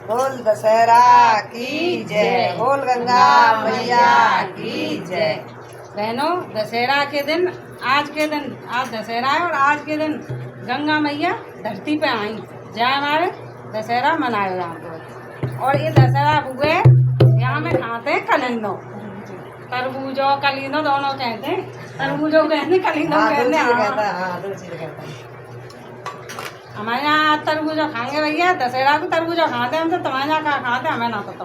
बोल दशहरा की जय, बोल गंगा मैया की जय। बहनों, दशहरा के दिन आज दशहरा है और आज के दिन गंगा मैया धरती पे आई। जय हमारे दशहरा मनाए यहाँ पे। और ये दशहरा हुए यहाँ में खाते हैं कलिंदो, तरबूजो कलिंदो दोनों कहते हैं। तरबूजो कहते हैं, कलिंदो कहते हैं। हमारे यहाँ तरबूजा खाएंगे भैया, दशहरा को तरबूजा खाते हैं हम। तो तुम्हारे यहाँ क्या खाते हैं हमें ना पता।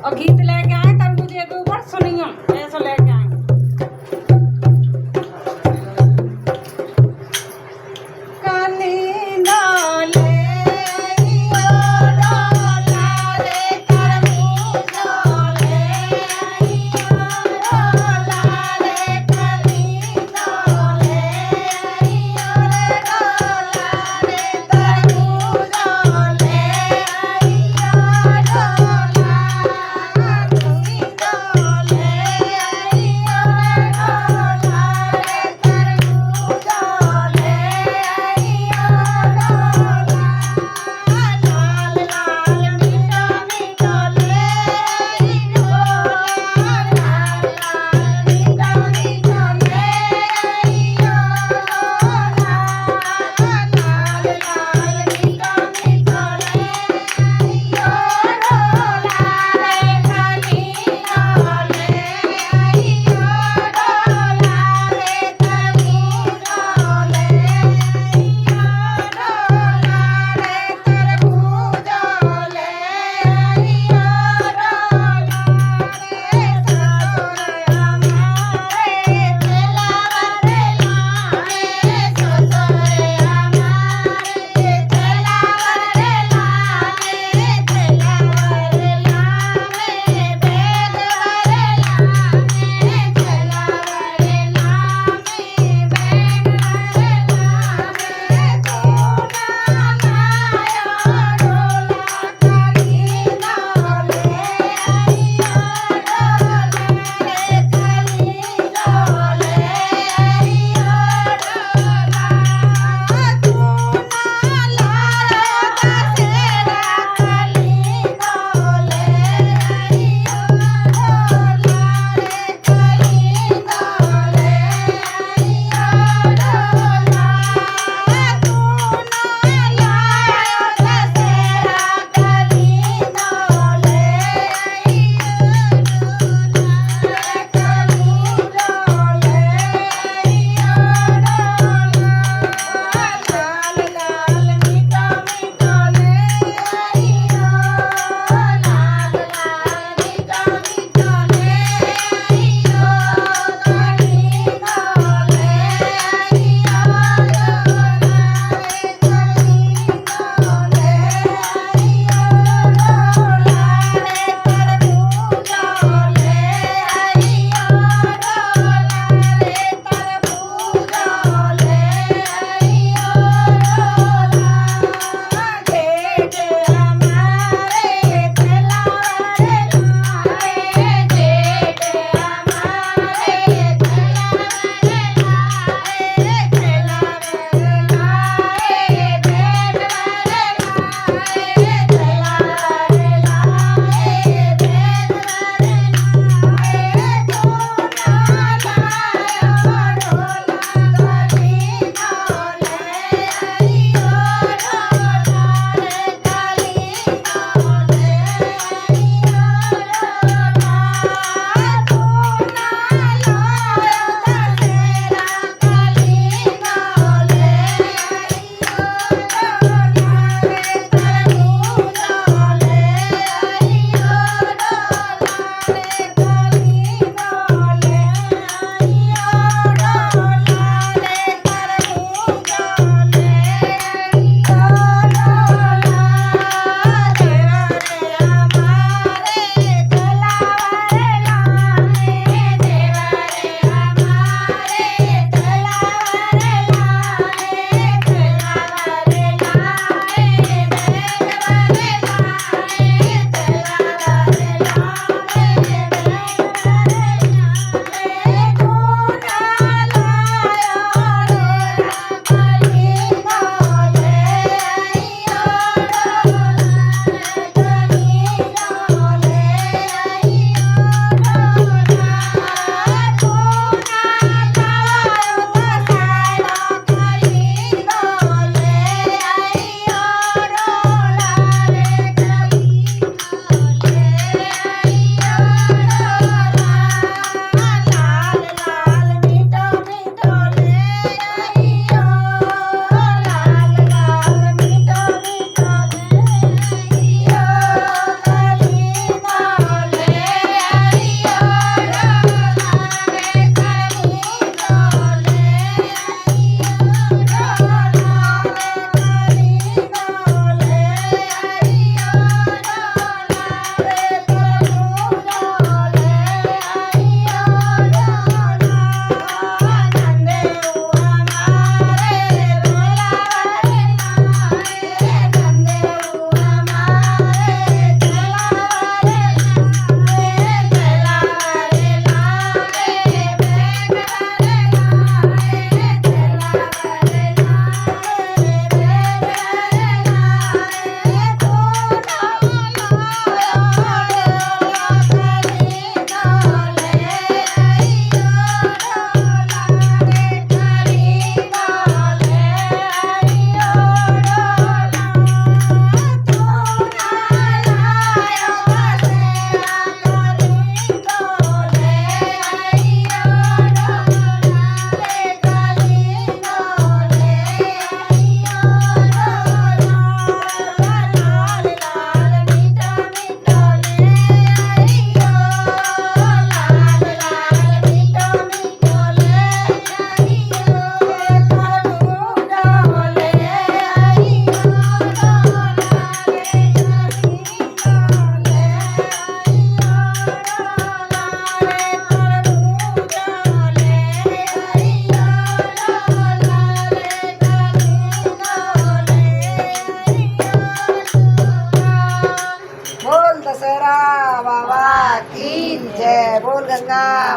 और गीत लेके आए तरबूजे के ऊपर, सुनियो ऐसा लेके आए।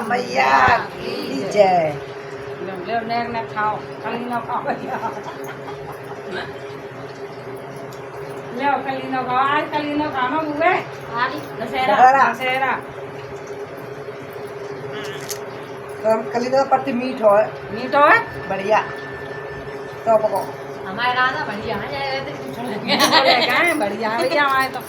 मैया की जय। ले नेक ने खाओ कली न खाओ भैया ले कली न खाओ आज कली न खाना हुए आज दशहरा दशहरा तो कली तो पत्ती मीठ हो मीठो है बढ़िया तो पको हमारे राजा बढ़िया है बढ़िया भैया हमारे तो